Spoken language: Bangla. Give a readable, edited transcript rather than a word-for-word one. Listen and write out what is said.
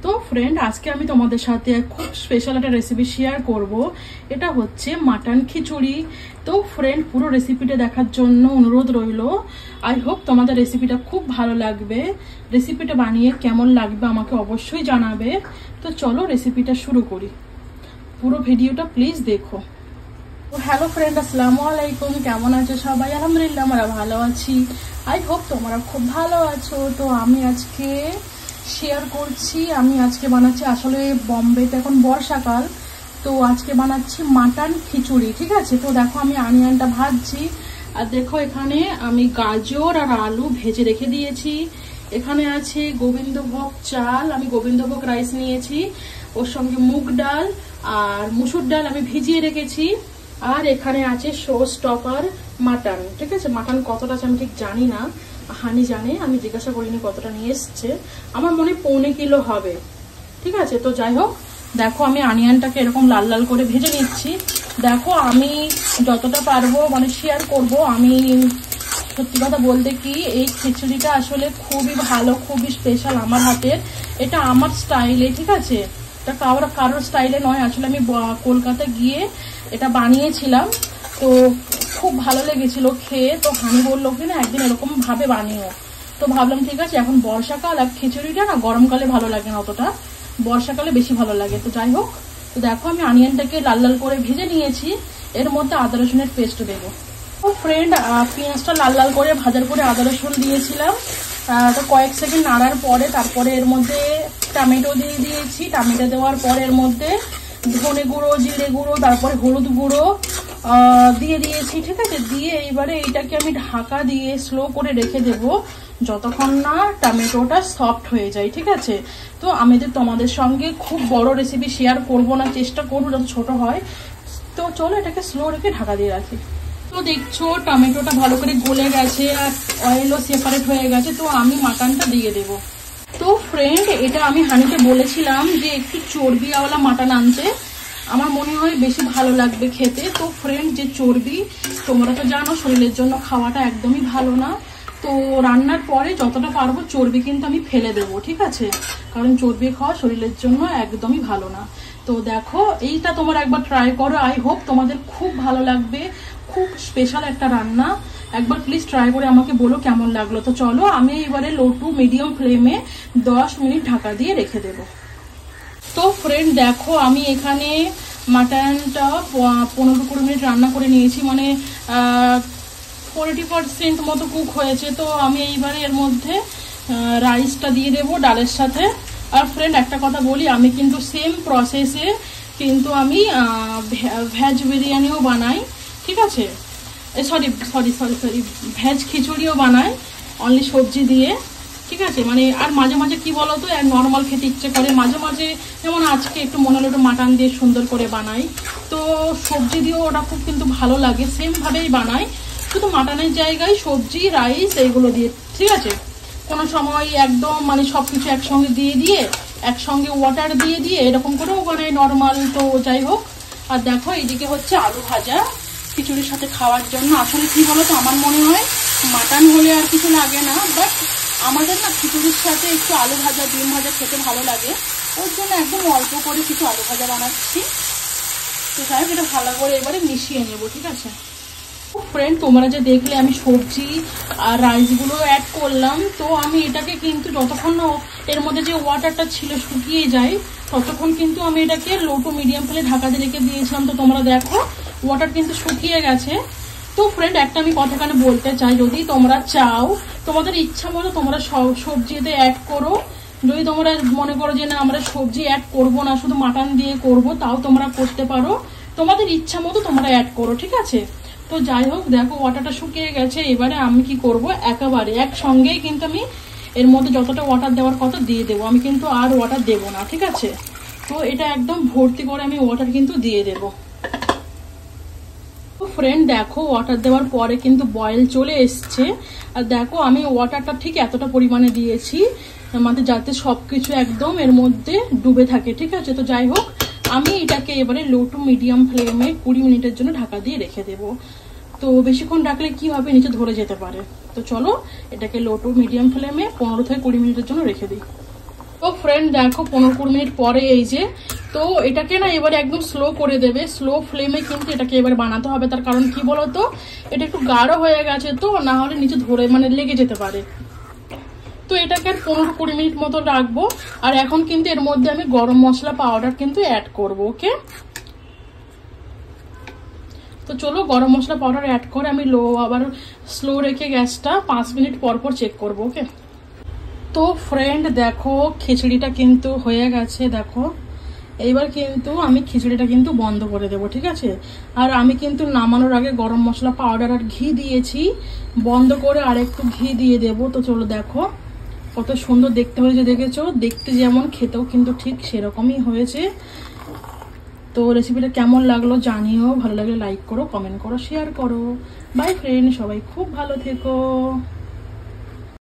তো ফ্রেন্ড, আজকে আমি তোমাদের সাথে খুব স্পেশাল একটা রেসিপি শেয়ার করব। এটা হচ্ছে মাটন খিচুড়ি। তো ফ্রেন্ড, পুরো রেসিপিটা দেখার জন্য অনুরোধ রইল। আই হোপ তোমাদের রেসিপিটা খুব ভালো লাগবে। রেসিপিটা বানিয়ে কেমন লাগবে আমাকে অবশ্যই জানাবে। তো চলো রেসিপিটা শুরু করি, পুরো ভিডিওটা প্লিজ দেখো। হ্যালো ফ্রেন্ড, আসসালামু আলাইকুম। কেমন আছো সবাই? আলহামদুলিল্লাহ আমরা ভালো আছি। আই হোপ তোমরা খুব ভালো আছো। তো আমি আজকে শেয়ার করছি, আমি আজকে বানাচ্ছি, আসলে বম্বেতে এখন বর্ষাকাল, তো আজকে বানাচ্ছি মাটন খিচুড়ি। ঠিক আছে, তো দেখো আমি অনিয়নটা ভাজছি, আর দেখো এখানে আমি গাজর আর আলু ভেজে রেখে দিয়েছি। এখানে আছে গোবিন্দভোগ চাল, আমি গোবিন্দভোগ রাইস নিয়েছি, ওর সঙ্গে মুগ ডাল আর মুসুর ডাল আমি ভিজিয়ে রেখেছি। আর এখানে আছে শো স্টপার মাটন। ঠিক আছে, মাটন কতটা আছে আমি ঠিক জানি না, হানি জানে, আমি জিজ্ঞাসা করিনি কতটা নিয়ে এসছে, আমার মনে 1.25 কিলো হবে। ঠিক আছে, তো যাই হোক, দেখো আমি অনিয়নটাকে এরকম লাল লাল করে ভেজে নিচ্ছি। দেখো আমি যতটা পারবো মানে শেয়ার করব। আমি সত্যি কথা বলতে কি, এই খিচুড়িটা আসলে খুবই ভালো, খুবই স্পেশাল আমার হাতের, এটা আমার স্টাইলে। ঠিক আছে, এটা কারোর স্টাইলে নয়, আসলে আমি কলকাতা গিয়ে এটা বানিয়েছিলাম, তো খুব ভালো লেগেছিল খেয়ে। তো হানি বললো কি না একদিন এরকম ভাবে বানিও, তো ভাবলাম ঠিক আছে, এখন বর্ষাকাল আর খিচুড়িটা না গরমকালে ভালো লাগে না অতটা, বর্ষাকালে বেশি ভালো লাগে। তো যাই হোক, তো দেখো আমি অনিয়নটাকে লাল লাল করে ভেজে নিয়েছি, এর মধ্যে আদা রসুনের পেস্ট দেবো। তো ফ্রেন্ড, পেঁয়াজটা লাল লাল করে ভাজার পরে আদা রসুন দিয়েছিলাম, তো কয়েক সেকেন্ড নাড়ার পরে তারপরে এর মধ্যে টমেটো দিয়ে দিয়েছি। টমেটো দেওয়ার পরে এর মধ্যে ধনে গুঁড়ো, জিরে গুঁড়ো, তারপরে হলুদ গুঁড়ো দিয়ে দিয়েছি। ঠিক আছে, দিয়ে এইবারে এইটাকে আমি ঢাকা দিয়ে স্লো করে রেখে দেব যতক্ষণ না টমেটোটা সফট হয়ে যায়। ঠিক আছে, তো আমি তোমাদের সঙ্গে খুব বড় রেসিপি শেয়ার করব না, চেষ্টা করবো যত ছোট হয়। তো চলো এটাকে স্লো রেখে ঢাকা দিয়ে রাখি। তো দেখছো টমেটোটা ভালো করে গলে গেছে আর অয়েলও সেপারেট হয়ে গেছে, তো আমি মাটনটা দিয়ে দেব। তো ফ্রেন্ড, এটা আমি হানিকে বলেছিলাম যে একটু চর্বিওয়ালা মাটন আনতে, আমার মনে হয় বেশি ভালো লাগবে খেতে। তো ফ্রেন্ড, যে চর্বি তোমরা তো জানো শরীরের জন্য খাওয়াটা একদমই ভালো না, তো রান্নার পরে যতটা পারবো চর্বি কিন্তু আমি ফেলে দেবো। ঠিক আছে, কারণ চর্বি খাওয়া শরীরের জন্য একদমই ভালো না। তো দেখো এইটা তোমরা একবার ট্রাই করো, আই হোপ তোমাদের খুব ভালো লাগবে, খুব স্পেশাল একটা রান্না, একবার প্লিজ ট্রাই করে আমাকে বলো কেমন লাগলো। তো চলো আমি এবারে লো টু মিডিয়াম ফ্লেমে 10 মিনিট ঢাকা দিয়ে রেখে দেব। তো ফ্রেন্ড দেখো আমি এখানে মাটনটা 15-20 মিনিট রান্না করে নিয়েছি, মানে 40% মতো কুক হয়েছে। তো আমি এইবারে এর মধ্যে রাইসটা দিয়ে দেবো ডালের সাথে। আর ফ্রেন্ড একটা কথা বলি, আমি কিন্তু সেম প্রসেসে কিন্তু আমি ভেজ বিরিয়ানিও বানাই। ঠিক আছে, সরি ভেজ খিচুড়িও বানাই অনলি সবজি দিয়ে। ঠিক আছে, মানে আর মাঝে মাঝে কি বলতো, নর্মাল খেতে ইচ্ছে করে, মাঝে মাঝে যেমন আজকে একটু মনে হলো একটু মাটন দিয়ে সুন্দর করে বানাই, তো সবজি দিয়েও ওটা খুব কিন্তু ভালো লাগে, সেমভাবেই বানাই, শুধু মাটনের জায়গায় সবজি রাইস এইগুলো দিয়ে। ঠিক আছে, কোনো সময় একদম মানে সব কিছু একসঙ্গে দিয়ে একসঙ্গে ওয়াটার দিয়ে এরকম করেও বানাই নর্মাল। তো যাই হোক, আর দেখো এইদিকে হচ্ছে আলু ভাজা খিচুড়ির সাথে খাওয়ার জন্য। আসলে কি বলো তো, আমার মনে হয় মাটন হলে আর কিছু লাগে না, বাট আমাদের না খিচুড়ির সাথে একটু আলু ভাজা ডিম ভাজা খেতে ভালো লাগে, ওর জন্য একদম অল্প করে কিছু আলু ভাজা বানাচ্ছি। তো যাই হোক, এটা ভালো করে এবারে মিশিয়ে নেবো। ঠিক আছে ফ্রেন্ড, তোমরা যে দেখলে আমি সবজি আর রাইসগুলো অ্যাড করলাম, তো আমি এটাকে কিন্তু যতক্ষণ না এর মধ্যে যে ওয়াটারটা ছিল শুকিয়ে যায় ততক্ষণ কিন্তু আমি এটাকে লো টু মিডিয়াম ফ্লেমে ঢাকা দিয়ে রেখে দিয়েছিলাম। তো তোমরা দেখো ওয়াটার কিন্তু শুকিয়ে গেছে। তো ফ্রেন্ড একটা আমি কথাখানে বলতে চাই, যদি তোমরা চাও তোমাদের ইচ্ছা মতো তোমরা সবজিতে অ্যাড করো, যদি তোমরা মনে করো যে না আমরা সবজি অ্যাড করবো না শুধু মাটন দিয়ে করব, তাও তোমরা করতে পারো, তোমাদের ইচ্ছা মতো তোমরা অ্যাড করো। ঠিক আছে, তো যাই হোক দেখো ওয়াটারটা শুকিয়ে গেছে, এবারে আমি কি করব, একেবারে একসঙ্গেই কিন্তু আমি এর মধ্যে যতটা ওয়াটার দেওয়ার কথা দিয়ে দেবো, আমি কিন্তু আর ওয়াটার দেবো না। ঠিক আছে, তো এটা একদম ভর্তি করে আমি ওয়াটার কিন্তু দিয়ে দেবো। ফ্রেন্ড দেখো ওয়াটার দেওয়ার পরে কিন্তু বয়েল চলে এসছে, আর দেখো আমি ওয়াটারটা ঠিক এতটা পরিমাণে দিয়েছি মানে যাতে সবকিছু একদম এর মধ্যে ডুবে থাকে। ঠিক আছে, তো যাই হোক আমি এটাকে এবারে লো টু মিডিয়াম ফ্লেমে 20 মিনিটের জন্য ঢাকা দিয়ে রেখে দেবো। তো বেশিক্ষণ রাখলে কি হবে, নিচে ধরে যেতে পারে। তো চলো এটাকে লো টু মিডিয়াম ফ্লেমে 15 থেকে 20 মিনিটের জন্য রেখে দিই। তো ফ্রেন্ড দেখো 15-20 মিনিট পরে এই যে, তো এটাকে না এবারে একদম স্লো করে দেবে, স্লো ফ্লেমে কিন্তু এটাকে এবার বানাতে হবে। তার কারণ কি বলতো, এটা একটু গাঢ় হয়ে গেছে, তো না হলে নিচে ধরে মানে লেগে যেতে পারে। তো এটাকে আর 15-20 মিনিট মতো রাখবো। আর এখন কিন্তু এর মধ্যে আমি গরম মশলা পাউডার কিন্তু অ্যাড করবো। ওকে, তো চলো গরম মশলা পাউডার অ্যাড করে আমি আবার স্লো রেখে গ্যাসটা 5 মিনিট পর পর চেক করবো। ওকে, তো ফ্রেন্ড দেখো খিচুড়িটা কিন্তু হয়ে গেছে। দেখো এইবার কিন্তু আমি খিচুড়িটা কিন্তু বন্ধ করে দেবো, ঠিক আছে। আর আমি কিন্তু নামানোর আগে গরম মশলা পাউডার আর ঘি দিয়েছি, বন্ধ করে আর একটু ঘি দিয়ে দেবো। তো চলো দেখো কত সুন্দর দেখতে হয়েছে, দেখেছো? দেখতে যেমন খেতেও কিন্তু ঠিক সেরকমই হয়েছে। তো রেসিপিটা কেমন লাগলো জানিও, ভালো লাগলে লাইক করো, কমেন্ট করো, শেয়ার করো। বাই ফ্রেন্ড, সবাই খুব ভালো থেকো।